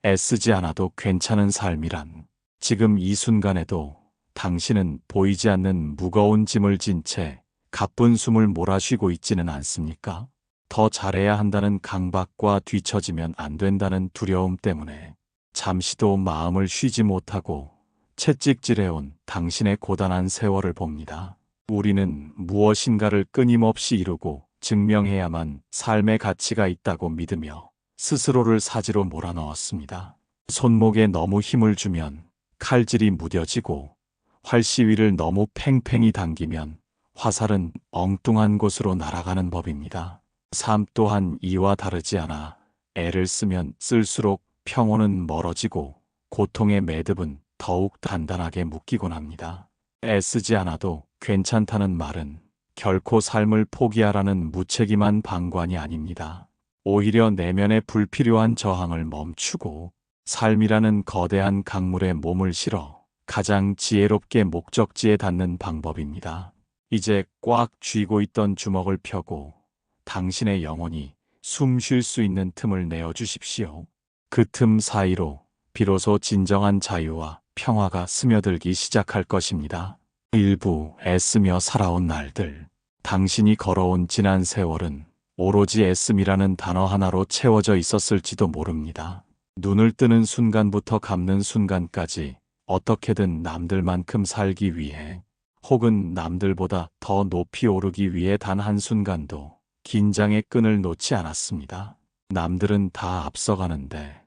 애쓰지 않아도 괜찮은 삶이란 지금 이 순간에도 당신은 보이지 않는 무거운 짐을 진 채 가쁜 숨을 몰아쉬고 있지는 않습니까? 더 잘해야 한다는 강박과 뒤처지면 안 된다는 두려움 때문에 잠시도 마음을 쉬지 못하고 채찍질해온 당신의 고단한 세월을 봅니다. 우리는 무엇인가를 끊임없이 이루고 증명해야만 삶의 가치가 있다고 믿으며 스스로를 사지로 몰아넣었습니다. 손목에 너무 힘을 주면 칼질이 무뎌지고 활시위를 너무 팽팽히 당기면 화살은 엉뚱한 곳으로 날아가는 법입니다. 삶 또한 이와 다르지 않아 애를 쓰면 쓸수록 평온은 멀어지고 고통의 매듭은 더욱 단단하게 묶이곤 합니다. 애쓰지 않아도 괜찮다는 말은 결코 삶을 포기하라는 무책임한 방관이 아닙니다. 오히려 내면의 불필요한 저항을 멈추고 삶이라는 거대한 강물에 몸을 실어 가장 지혜롭게 목적지에 닿는 방법입니다. 이제 꽉 쥐고 있던 주먹을 펴고 당신의 영혼이 숨 쉴 수 있는 틈을 내어주십시오. 그 틈 사이로 비로소 진정한 자유와 평화가 스며들기 시작할 것입니다. 일부 애쓰며 살아온 날들, 당신이 걸어온 지난 세월은 오로지 애씀이라는 단어 하나로 채워져 있었을지도 모릅니다. 눈을 뜨는 순간부터 감는 순간까지 어떻게든 남들만큼 살기 위해 혹은 남들보다 더 높이 오르기 위해 단 한순간도 긴장의 끈을 놓지 않았습니다. 남들은 다 앞서가는데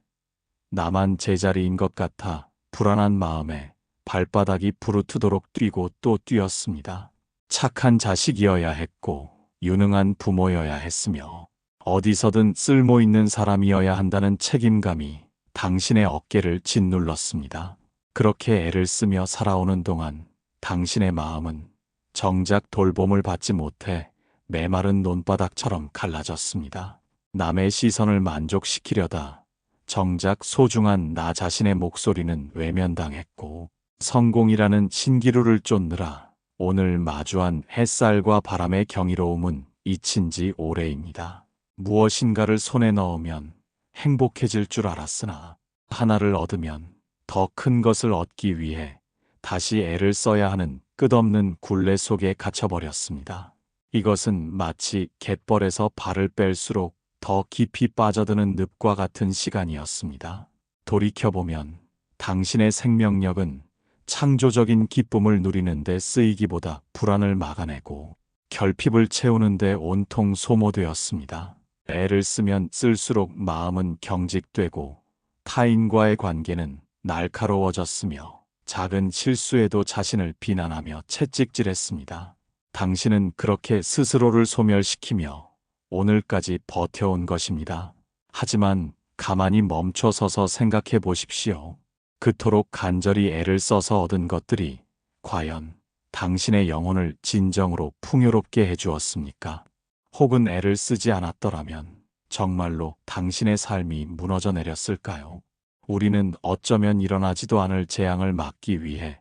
나만 제자리인 것 같아 불안한 마음에 발바닥이 부르트도록 뛰고 또 뛰었습니다. 착한 자식이어야 했고 유능한 부모여야 했으며 어디서든 쓸모있는 사람이어야 한다는 책임감이 당신의 어깨를 짓눌렀습니다. 그렇게 애를 쓰며 살아오는 동안 당신의 마음은 정작 돌봄을 받지 못해 메마른 논바닥처럼 갈라졌습니다. 남의 시선을 만족시키려다 정작 소중한 나 자신의 목소리는 외면당했고 성공이라는 신기루를 쫓느라 오늘 마주한 햇살과 바람의 경이로움은 잊힌 지 오래입니다. 무엇인가를 손에 넣으면 행복해질 줄 알았으나 하나를 얻으면 더 큰 것을 얻기 위해 다시 애를 써야 하는 끝없는 굴레 속에 갇혀버렸습니다. 이것은 마치 갯벌에서 발을 뺄수록 더 깊이 빠져드는 늪과 같은 시간이었습니다. 돌이켜보면 당신의 생명력은 창조적인 기쁨을 누리는 데 쓰이기보다 불안을 막아내고 결핍을 채우는 데 온통 소모되었습니다. 애를 쓰면 쓸수록 마음은 경직되고 타인과의 관계는 날카로워졌으며 작은 실수에도 자신을 비난하며 채찍질했습니다. 당신은 그렇게 스스로를 소멸시키며 오늘까지 버텨온 것입니다. 하지만 가만히 멈춰서서 생각해 보십시오. 그토록 간절히 애를 써서 얻은 것들이 과연 당신의 영혼을 진정으로 풍요롭게 해주었습니까? 혹은 애를 쓰지 않았더라면 정말로 당신의 삶이 무너져 내렸을까요? 우리는 어쩌면 일어나지도 않을 재앙을 막기 위해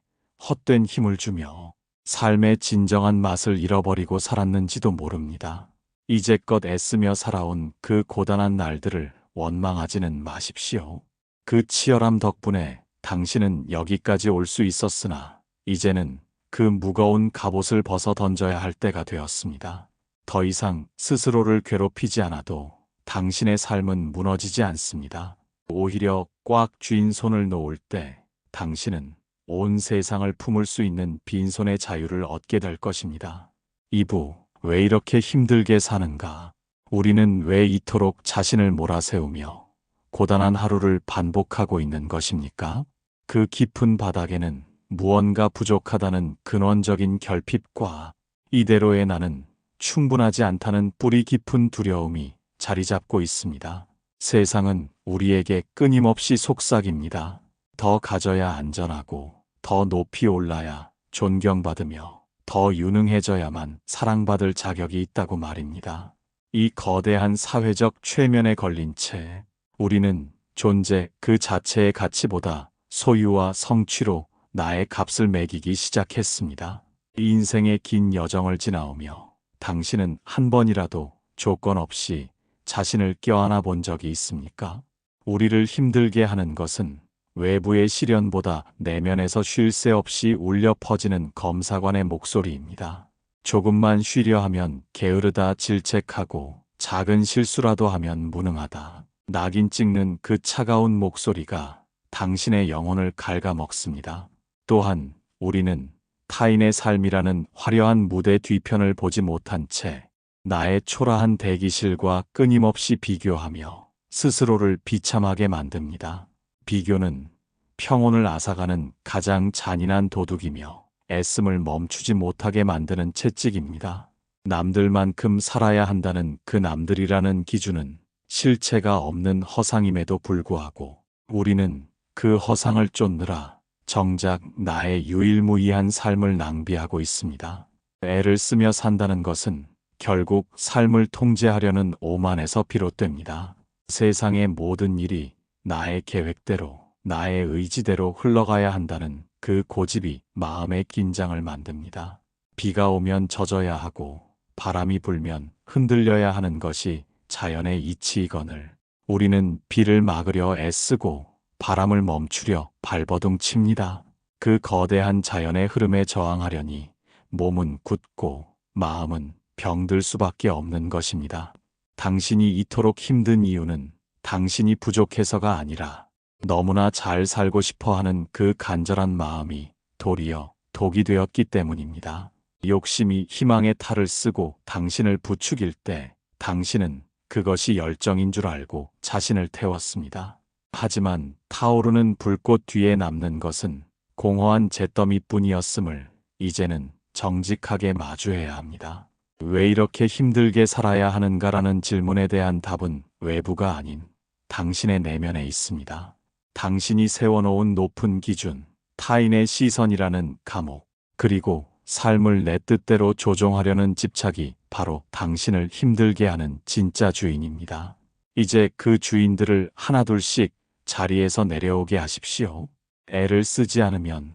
헛된 힘을 주며 삶의 진정한 맛을 잃어버리고 살았는지도 모릅니다. 이제껏 애쓰며 살아온 그 고단한 날들을 원망하지는 마십시오. 그 치열함 덕분에 당신은 여기까지 올 수 있었으나 이제는 그 무거운 갑옷을 벗어 던져야 할 때가 되었습니다. 더 이상 스스로를 괴롭히지 않아도 당신의 삶은 무너지지 않습니다. 오히려 꽉 쥔 손을 놓을 때 당신은 온 세상을 품을 수 있는 빈손의 자유를 얻게 될 것입니다. 2부, 왜 이렇게 힘들게 사는가? 우리는 왜 이토록 자신을 몰아세우며 고단한 하루를 반복하고 있는 것입니까? 그 깊은 바닥에는 무언가 부족하다는 근원적인 결핍과 이대로의 나는 충분하지 않다는 뿌리 깊은 두려움이 자리 잡고 있습니다. 세상은 우리에게 끊임없이 속삭입니다. 더 가져야 안전하고 더 높이 올라야 존경받으며 더 유능해져야만 사랑받을 자격이 있다고 말입니다. 이 거대한 사회적 최면에 걸린 채 우리는 존재 그 자체의 가치보다 소유와 성취로 나의 값을 매기기 시작했습니다. 인생의 긴 여정을 지나오며 당신은 한 번이라도 조건 없이 자신을 껴안아 본 적이 있습니까? 우리를 힘들게 하는 것은 외부의 시련보다 내면에서 쉴 새 없이 울려 퍼지는 검사관의 목소리입니다. 조금만 쉬려 하면 게으르다 질책하고 작은 실수라도 하면 무능하다. 낙인 찍는 그 차가운 목소리가 당신의 영혼을 갉아먹습니다. 또한 우리는 타인의 삶이라는 화려한 무대 뒤편을 보지 못한 채 나의 초라한 대기실과 끊임없이 비교하며 스스로를 비참하게 만듭니다. 비교는 평온을 앗아가는 가장 잔인한 도둑이며 애씀을 멈추지 못하게 만드는 채찍입니다. 남들만큼 살아야 한다는 그 남들이라는 기준은 실체가 없는 허상임에도 불구하고 우리는 그 허상을 쫓느라 정작 나의 유일무이한 삶을 낭비하고 있습니다. 애를 쓰며 산다는 것은 결국 삶을 통제하려는 오만에서 비롯됩니다. 세상의 모든 일이 나의 계획대로, 나의 의지대로 흘러가야 한다는 그 고집이 마음의 긴장을 만듭니다. 비가 오면 젖어야 하고 바람이 불면 흔들려야 하는 것이 자연의 이치이거늘 우리는 비를 막으려 애쓰고 바람을 멈추려 발버둥 칩니다. 그 거대한 자연의 흐름에 저항하려니 몸은 굳고 마음은 병들 수밖에 없는 것입니다. 당신이 이토록 힘든 이유는 당신이 부족해서가 아니라 너무나 잘 살고 싶어 하는 그 간절한 마음이 도리어 독이 되었기 때문입니다. 욕심이 희망의 탈을 쓰고 당신을 부추길 때 당신은 그것이 열정인 줄 알고 자신을 태웠습니다. 하지만 타오르는 불꽃 뒤에 남는 것은 공허한 잿더미뿐이었음을 이제는 정직하게 마주해야 합니다. 왜 이렇게 힘들게 살아야 하는가라는 질문에 대한 답은 외부가 아닌 당신의 내면에 있습니다. 당신이 세워놓은 높은 기준, 타인의 시선이라는 감옥, 그리고 삶을 내 뜻대로 조종하려는 집착이 바로 당신을 힘들게 하는 진짜 주인입니다. 이제 그 주인들을 하나둘씩 자리에서 내려오게 하십시오. 애를 쓰지 않으면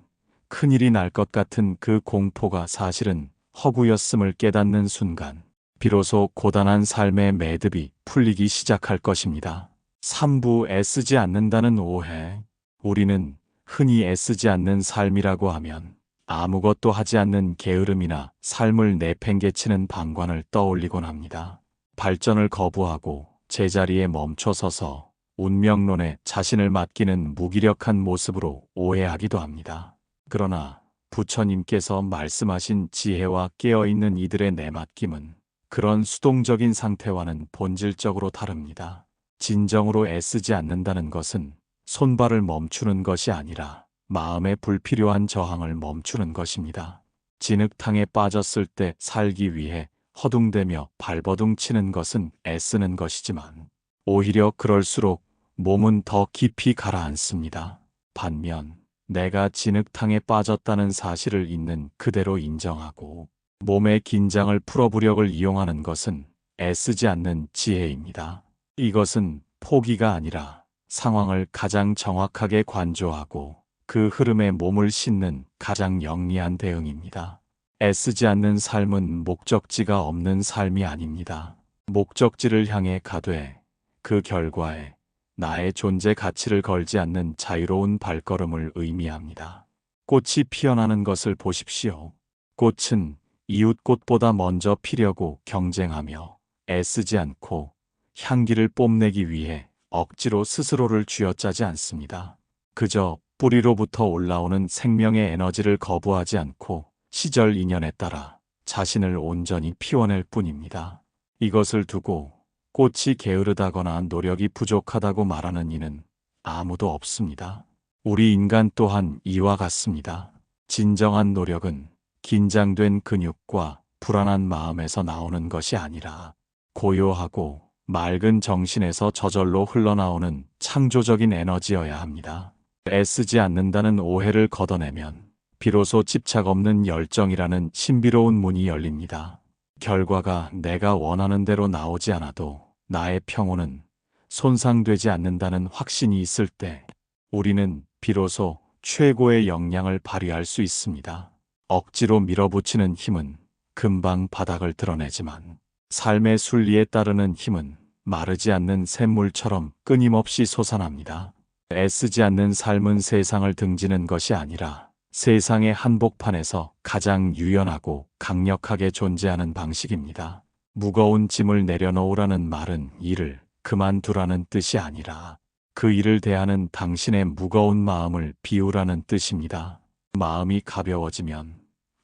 큰일이 날 것 같은 그 공포가 사실은 허구였음을 깨닫는 순간 비로소 고단한 삶의 매듭이 풀리기 시작할 것입니다. 3부 애쓰지 않는다는 오해. 우리는 흔히 애쓰지 않는 삶이라고 하면 아무것도 하지 않는 게으름이나 삶을 내팽개치는 방관을 떠올리곤 합니다. 발전을 거부하고 제자리에 멈춰서서 운명론에 자신을 맡기는 무기력한 모습으로 오해하기도 합니다. 그러나 부처님께서 말씀하신 지혜와 깨어있는 이들의 내맡김은 그런 수동적인 상태와는 본질적으로 다릅니다. 진정으로 애쓰지 않는다는 것은 손발을 멈추는 것이 아니라 마음의 불필요한 저항을 멈추는 것입니다. 진흙탕에 빠졌을 때 살기 위해 허둥대며 발버둥 치는 것은 애쓰는 것이지만 오히려 그럴수록 몸은 더 깊이 가라앉습니다. 반면 내가 진흙탕에 빠졌다는 사실을 있는 그대로 인정하고 몸의 긴장을 풀어부력을 이용하는 것은 애쓰지 않는 지혜입니다. 이것은 포기가 아니라 상황을 가장 정확하게 관조하고 그 흐름에 몸을 싣는 가장 영리한 대응입니다. 애쓰지 않는 삶은 목적지가 없는 삶이 아닙니다. 목적지를 향해 가되 그 결과에 나의 존재 가치를 걸지 않는 자유로운 발걸음을 의미합니다. 꽃이 피어나는 것을 보십시오. 꽃은 이웃꽃보다 먼저 피려고 경쟁하며 애쓰지 않고 향기를 뽐내기 위해 억지로 스스로를 쥐어짜지 않습니다. 그저 뿌리로부터 올라오는 생명의 에너지를 거부하지 않고 시절 인연에 따라 자신을 온전히 피워낼 뿐입니다. 이것을 두고 꽃이 게으르다거나 노력이 부족하다고 말하는 이는 아무도 없습니다. 우리 인간 또한 이와 같습니다. 진정한 노력은 긴장된 근육과 불안한 마음에서 나오는 것이 아니라 고요하고 맑은 정신에서 저절로 흘러나오는 창조적인 에너지여야 합니다. 애쓰지 않는다는 오해를 걷어내면 비로소 집착 없는 열정이라는 신비로운 문이 열립니다. 결과가 내가 원하는 대로 나오지 않아도 나의 평온은 손상되지 않는다는 확신이 있을 때 우리는 비로소 최고의 역량을 발휘할 수 있습니다. 억지로 밀어붙이는 힘은 금방 바닥을 드러내지만 삶의 순리에 따르는 힘은 마르지 않는 샘물처럼 끊임없이 솟아납니다. 애쓰지 않는 삶은 세상을 등지는 것이 아니라 세상의 한복판에서 가장 유연하고 강력하게 존재하는 방식입니다. 무거운 짐을 내려놓으라는 말은 일을 그만두라는 뜻이 아니라 그 일을 대하는 당신의 무거운 마음을 비우라는 뜻입니다. 마음이 가벼워지면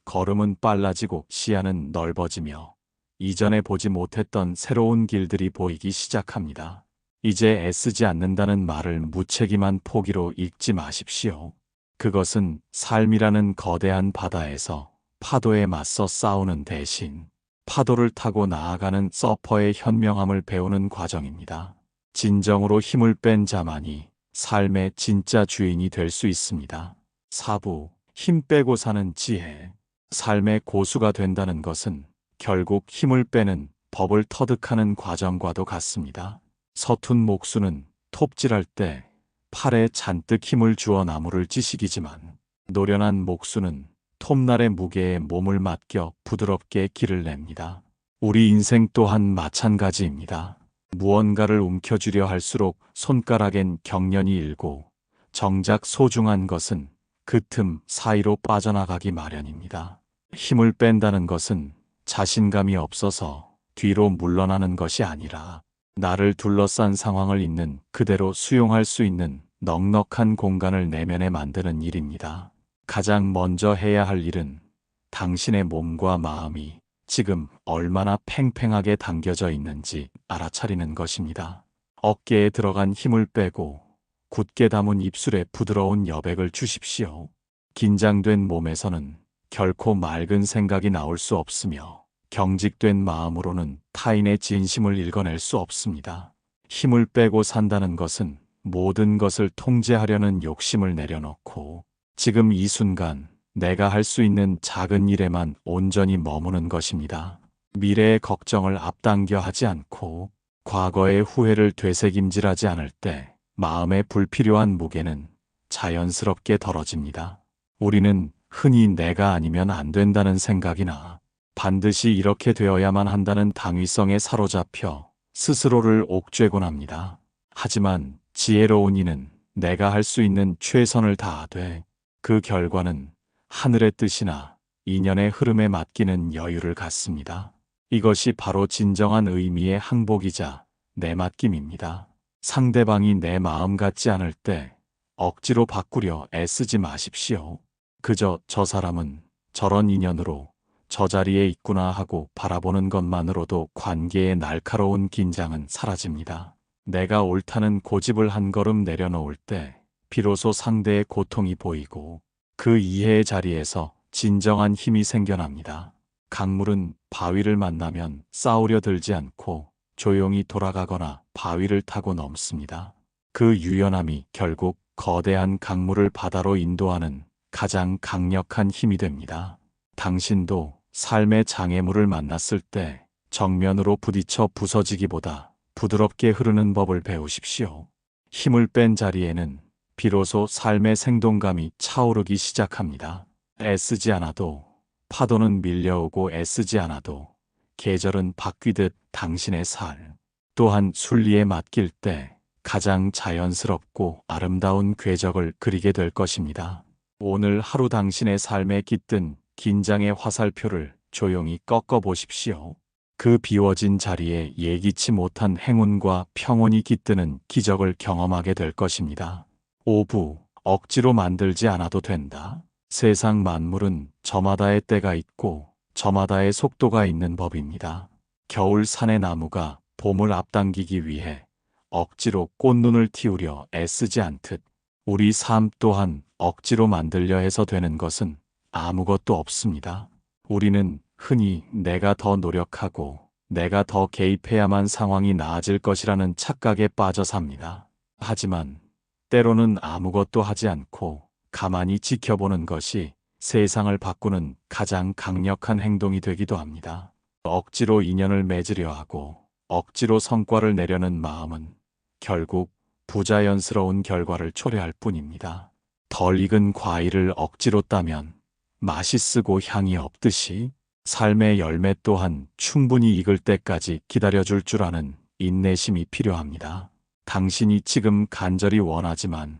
걸음은 빨라지고 시야는 넓어지며 이전에 보지 못했던 새로운 길들이 보이기 시작합니다. 이제 애쓰지 않는다는 말을 무책임한 포기로 읽지 마십시오. 그것은 삶이라는 거대한 바다에서 파도에 맞서 싸우는 대신 파도를 타고 나아가는 서퍼의 현명함을 배우는 과정입니다. 진정으로 힘을 뺀 자만이 삶의 진짜 주인이 될 수 있습니다. 4부, 힘 빼고 사는 지혜. 삶의 고수가 된다는 것은 결국 힘을 빼는 법을 터득하는 과정과도 같습니다. 서툰 목수는 톱질할 때 팔에 잔뜩 힘을 주어 나무를 찌시기지만 노련한 목수는 톱날의 무게에 몸을 맡겨 부드럽게 길을 냅니다. 우리 인생 또한 마찬가지입니다. 무언가를 움켜쥐려 할수록 손가락엔 경련이 일고 정작 소중한 것은 그 틈 사이로 빠져나가기 마련입니다. 힘을 뺀다는 것은 자신감이 없어서 뒤로 물러나는 것이 아니라 나를 둘러싼 상황을 있는 그대로 수용할 수 있는 넉넉한 공간을 내면에 만드는 일입니다. 가장 먼저 해야 할 일은 당신의 몸과 마음이 지금 얼마나 팽팽하게 당겨져 있는지 알아차리는 것입니다. 어깨에 들어간 힘을 빼고 굳게 담은 입술에 부드러운 여백을 주십시오. 긴장된 몸에서는 결코 맑은 생각이 나올 수 없으며 경직된 마음으로는 타인의 진심을 읽어낼 수 없습니다. 힘을 빼고 산다는 것은 모든 것을 통제하려는 욕심을 내려놓고 지금 이 순간 내가 할 수 있는 작은 일에만 온전히 머무는 것입니다. 미래의 걱정을 앞당겨 하지 않고 과거의 후회를 되새김질하지 않을 때 마음의 불필요한 무게는 자연스럽게 덜어집니다. 우리는 흔히 내가 아니면 안 된다는 생각이나 반드시 이렇게 되어야만 한다는 당위성에 사로잡혀 스스로를 옥죄곤 합니다. 하지만 지혜로운 이는 내가 할 수 있는 최선을 다하되 그 결과는 하늘의 뜻이나 인연의 흐름에 맡기는 여유를 갖습니다. 이것이 바로 진정한 의미의 항복이자 내맡김입니다. 상대방이 내 마음 같지 않을 때 억지로 바꾸려 애쓰지 마십시오. 그저 저 사람은 저런 인연으로 저 자리에 있구나 하고 바라보는 것만으로도 관계의 날카로운 긴장은 사라집니다. 내가 옳다는 고집을 한 걸음 내려놓을 때 비로소 상대의 고통이 보이고 그 이해의 자리에서 진정한 힘이 생겨납니다. 강물은 바위를 만나면 싸우려 들지 않고 조용히 돌아가거나 바위를 타고 넘습니다. 그 유연함이 결국 거대한 강물을 바다로 인도하는 가장 강력한 힘이 됩니다. 당신도 삶의 장애물을 만났을 때 정면으로 부딪혀 부서지기보다 부드럽게 흐르는 법을 배우십시오. 힘을 뺀 자리에는 비로소 삶의 생동감이 차오르기 시작합니다. 애쓰지 않아도 파도는 밀려오고 애쓰지 않아도 계절은 바뀌듯 당신의 삶 또한 순리에 맡길 때 가장 자연스럽고 아름다운 궤적을 그리게 될 것입니다. 오늘 하루 당신의 삶에 깃든 긴장의 화살표를 조용히 꺾어 보십시오. 그 비워진 자리에 예기치 못한 행운과 평온이 깃드는 기적을 경험하게 될 것입니다. 5부, 억지로 만들지 않아도 된다. 세상 만물은 저마다의 때가 있고 저마다의 속도가 있는 법입니다. 겨울 산의 나무가 봄을 앞당기기 위해 억지로 꽃눈을 틔우려 애쓰지 않듯 우리 삶 또한 억지로 만들려 해서 되는 것은 아무것도 없습니다. 우리는 흔히 내가 더 노력하고 내가 더 개입해야만 상황이 나아질 것이라는 착각에 빠져 삽니다. 하지만 때로는 아무것도 하지 않고 가만히 지켜보는 것이 세상을 바꾸는 가장 강력한 행동이 되기도 합니다. 억지로 인연을 맺으려 하고 억지로 성과를 내려는 마음은 결국 부자연스러운 결과를 초래할 뿐입니다. 덜 익은 과일을 억지로 따면 맛이 쓰고 향이 없듯이 삶의 열매 또한 충분히 익을 때까지 기다려줄 줄 아는 인내심이 필요합니다. 당신이 지금 간절히 원하지만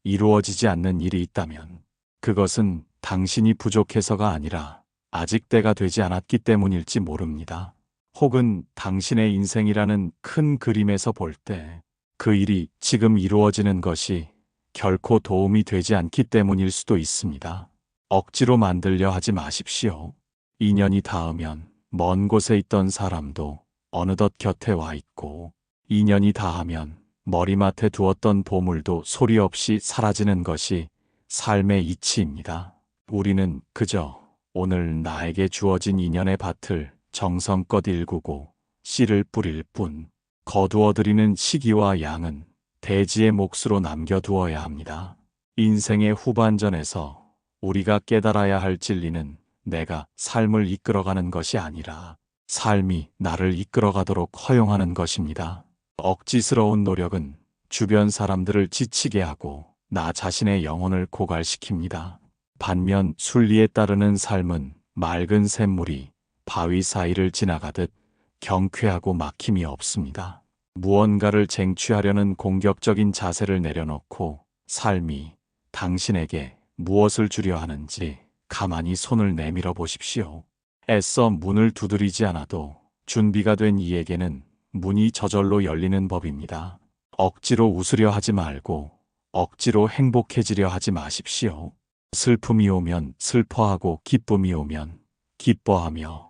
이루어지지 않는 일이 있다면 그것은 당신이 부족해서가 아니라 아직 때가 되지 않았기 때문일지 모릅니다. 혹은 당신의 인생이라는 큰 그림에서 볼 때 그 일이 지금 이루어지는 것이 결코 도움이 되지 않기 때문일 수도 있습니다. 억지로 만들려 하지 마십시오. 인연이 닿으면 먼 곳에 있던 사람도 어느덧 곁에 와 있고, 인연이 닿으면 머리맡에 두었던 보물도 소리 없이 사라지는 것이 삶의 이치입니다. 우리는 그저 오늘 나에게 주어진 인연의 밭을 정성껏 일구고 씨를 뿌릴 뿐, 거두어들이는 시기와 양은 대지의 몫으로 남겨두어야 합니다. 인생의 후반전에서 우리가 깨달아야 할 진리는 내가 삶을 이끌어가는 것이 아니라 삶이 나를 이끌어가도록 허용하는 것입니다. 억지스러운 노력은 주변 사람들을 지치게 하고 나 자신의 영혼을 고갈시킵니다. 반면 순리에 따르는 삶은 맑은 샘물이 바위 사이를 지나가듯 경쾌하고 막힘이 없습니다. 무언가를 쟁취하려는 공격적인 자세를 내려놓고 삶이 당신에게 무엇을 주려 하는지 가만히 손을 내밀어 보십시오. 애써 문을 두드리지 않아도 준비가 된 이에게는 문이 저절로 열리는 법입니다. 억지로 웃으려 하지 말고 억지로 행복해지려 하지 마십시오. 슬픔이 오면 슬퍼하고 기쁨이 오면 기뻐하며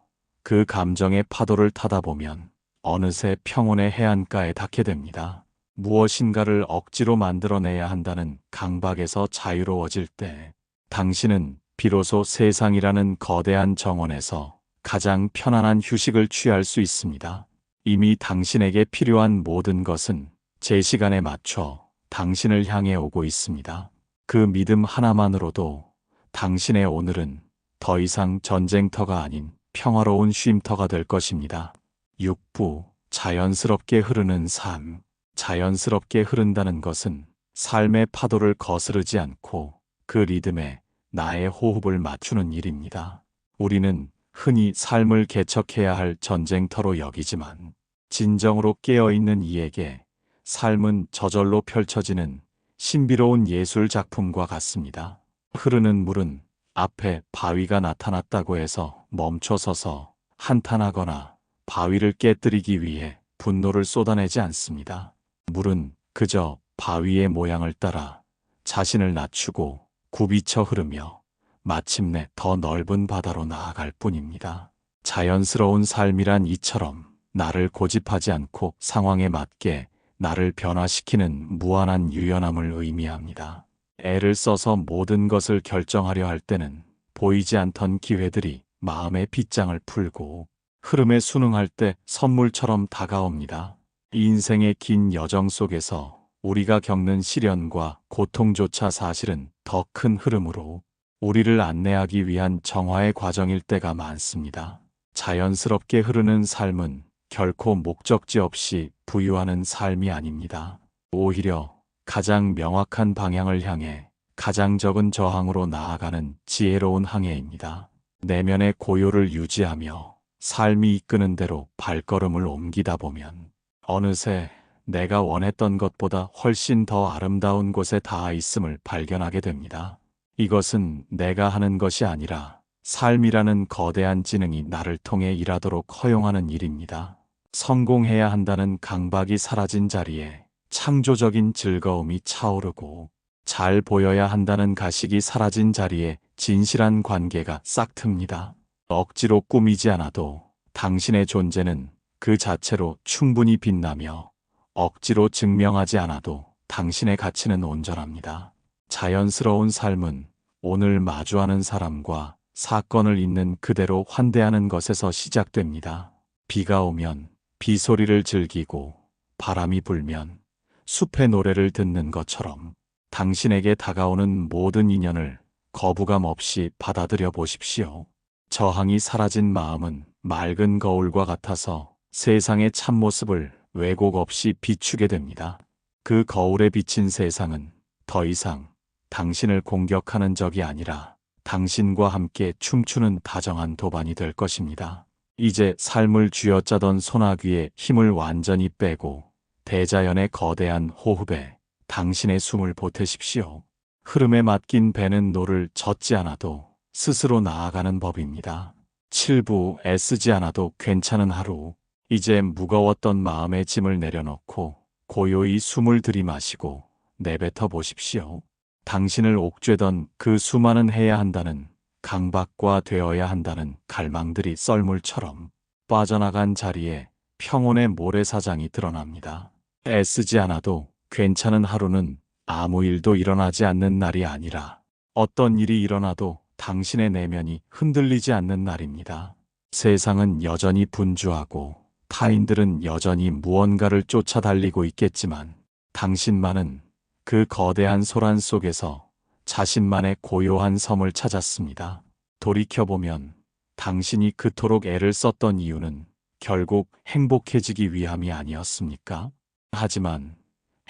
그 감정의 파도를 타다 보면 어느새 평온의 해안가에 닿게 됩니다. 무엇인가를 억지로 만들어내야 한다는 강박에서 자유로워질 때 당신은 비로소 세상이라는 거대한 정원에서 가장 편안한 휴식을 취할 수 있습니다. 이미 당신에게 필요한 모든 것은 제 시간에 맞춰 당신을 향해 오고 있습니다. 그 믿음 하나만으로도 당신의 오늘은 더 이상 전쟁터가 아닌 평화로운 쉼터가 될 것입니다. 6부 자연스럽게 흐르는 삶. 자연스럽게 흐른다는 것은 삶의 파도를 거스르지 않고 그 리듬에 나의 호흡을 맞추는 일입니다. 우리는 흔히 삶을 개척해야 할 전쟁터로 여기지만 진정으로 깨어있는 이에게 삶은 저절로 펼쳐지는 신비로운 예술 작품과 같습니다. 흐르는 물은 앞에 바위가 나타났다고 해서 멈춰서서 한탄하거나 바위를 깨뜨리기 위해 분노를 쏟아내지 않습니다. 물은 그저 바위의 모양을 따라 자신을 낮추고 굽이쳐 흐르며 마침내 더 넓은 바다로 나아갈 뿐입니다. 자연스러운 삶이란 이처럼 나를 고집하지 않고 상황에 맞게 나를 변화시키는 무한한 유연함을 의미합니다. 애를 써서 모든 것을 결정하려 할 때는 보이지 않던 기회들이 마음의 빗장을 풀고 흐름에 순응할 때 선물처럼 다가옵니다. 인생의 긴 여정 속에서 우리가 겪는 시련과 고통조차 사실은 더 큰 흐름으로 우리를 안내하기 위한 정화의 과정일 때가 많습니다. 자연스럽게 흐르는 삶은 결코 목적지 없이 부유하는 삶이 아닙니다. 오히려 가장 명확한 방향을 향해 가장 적은 저항으로 나아가는 지혜로운 항해입니다. 내면의 고요를 유지하며 삶이 이끄는 대로 발걸음을 옮기다 보면 어느새 내가 원했던 것보다 훨씬 더 아름다운 곳에 닿아 있음을 발견하게 됩니다. 이것은 내가 하는 것이 아니라 삶이라는 거대한 지능이 나를 통해 일하도록 허용하는 일입니다. 성공해야 한다는 강박이 사라진 자리에 창조적인 즐거움이 차오르고 잘 보여야 한다는 가식이 사라진 자리에 진실한 관계가 싹틉니다. 억지로 꾸미지 않아도 당신의 존재는 그 자체로 충분히 빛나며 억지로 증명하지 않아도 당신의 가치는 온전합니다. 자연스러운 삶은 오늘 마주하는 사람과 사건을 있는 그대로 환대하는 것에서 시작됩니다. 비가 오면 비 소리를 즐기고 바람이 불면 숲의 노래를 듣는 것처럼 당신에게 다가오는 모든 인연을 거부감 없이 받아들여 보십시오. 저항이 사라진 마음은 맑은 거울과 같아서 세상의 참모습을 왜곡 없이 비추게 됩니다. 그 거울에 비친 세상은 더 이상 당신을 공격하는 적이 아니라 당신과 함께 춤추는 다정한 도반이 될 것입니다. 이제 삶을 쥐어짜던 소나귀의 힘을 완전히 빼고 대자연의 거대한 호흡에 당신의 숨을 보태십시오. 흐름에 맡긴 배는 노를 젓지 않아도 스스로 나아가는 법입니다. 7부 애쓰지 않아도 괜찮은 하루. 이제 무거웠던 마음의 짐을 내려놓고 고요히 숨을 들이마시고 내뱉어 보십시오. 당신을 옥죄던 그 수많은 해야 한다는 강박과 되어야 한다는 갈망들이 썰물처럼 빠져나간 자리에 평온의 모래사장이 드러납니다. 애쓰지 않아도 괜찮은 하루는 아무 일도 일어나지 않는 날이 아니라 어떤 일이 일어나도 당신의 내면이 흔들리지 않는 날입니다. 세상은 여전히 분주하고 타인들은 여전히 무언가를 쫓아달리고 있겠지만 당신만은 그 거대한 소란 속에서 자신만의 고요한 섬을 찾았습니다. 돌이켜보면 당신이 그토록 애를 썼던 이유는 결국 행복해지기 위함이 아니었습니까? 하지만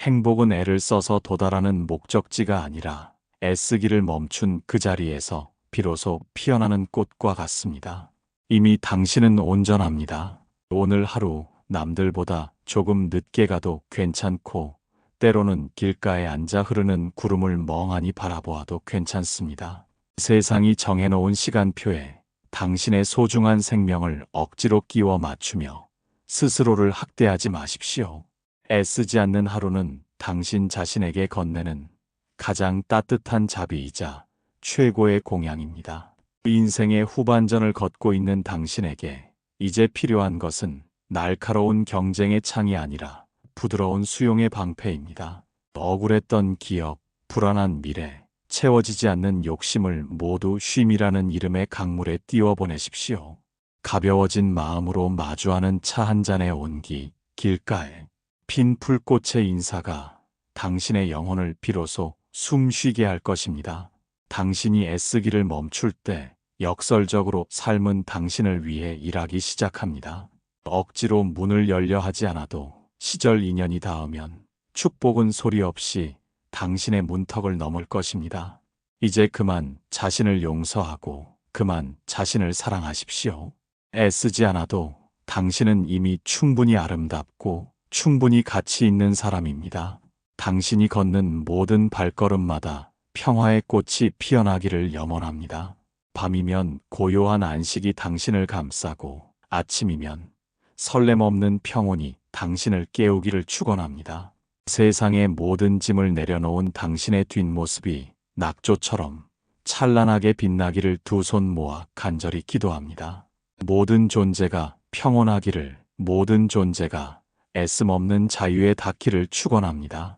행복은 애를 써서 도달하는 목적지가 아니라 애쓰기를 멈춘 그 자리에서 비로소 피어나는 꽃과 같습니다. 이미 당신은 온전합니다. 오늘 하루 남들보다 조금 늦게 가도 괜찮고 때로는 길가에 앉아 흐르는 구름을 멍하니 바라보아도 괜찮습니다. 세상이 정해놓은 시간표에 당신의 소중한 생명을 억지로 끼워 맞추며 스스로를 학대하지 마십시오. 애쓰지 않는 하루는 당신 자신에게 건네는 가장 따뜻한 자비이자 최고의 공양입니다. 인생의 후반전을 걷고 있는 당신에게 이제 필요한 것은 날카로운 경쟁의 창이 아니라 부드러운 수용의 방패입니다. 억울했던 기억, 불안한 미래, 채워지지 않는 욕심을 모두 쉼이라는 이름의 강물에 띄워보내십시오. 가벼워진 마음으로 마주하는 차 한 잔의 온기, 길가에 핀 풀꽃의 인사가 당신의 영혼을 비로소 숨쉬게 할 것입니다. 당신이 애쓰기를 멈출 때 역설적으로 삶은 당신을 위해 일하기 시작합니다. 억지로 문을 열려 하지 않아도 시절 인연이 닿으면 축복은 소리 없이 당신의 문턱을 넘을 것입니다. 이제 그만 자신을 용서하고 그만 자신을 사랑하십시오. 애쓰지 않아도 당신은 이미 충분히 아름답고 충분히 가치 있는 사람입니다. 당신이 걷는 모든 발걸음마다 평화의 꽃이 피어나기를 염원합니다. 밤이면 고요한 안식이 당신을 감싸고 아침이면 설렘 없는 평온이 당신을 깨우기를 축원합니다. 세상의 모든 짐을 내려놓은 당신의 뒷모습이 낙조처럼 찬란하게 빛나기를 두 손 모아 간절히 기도합니다. 모든 존재가 평온하기를, 모든 존재가 애씀 없는 자유에 닿기를 축원합니다.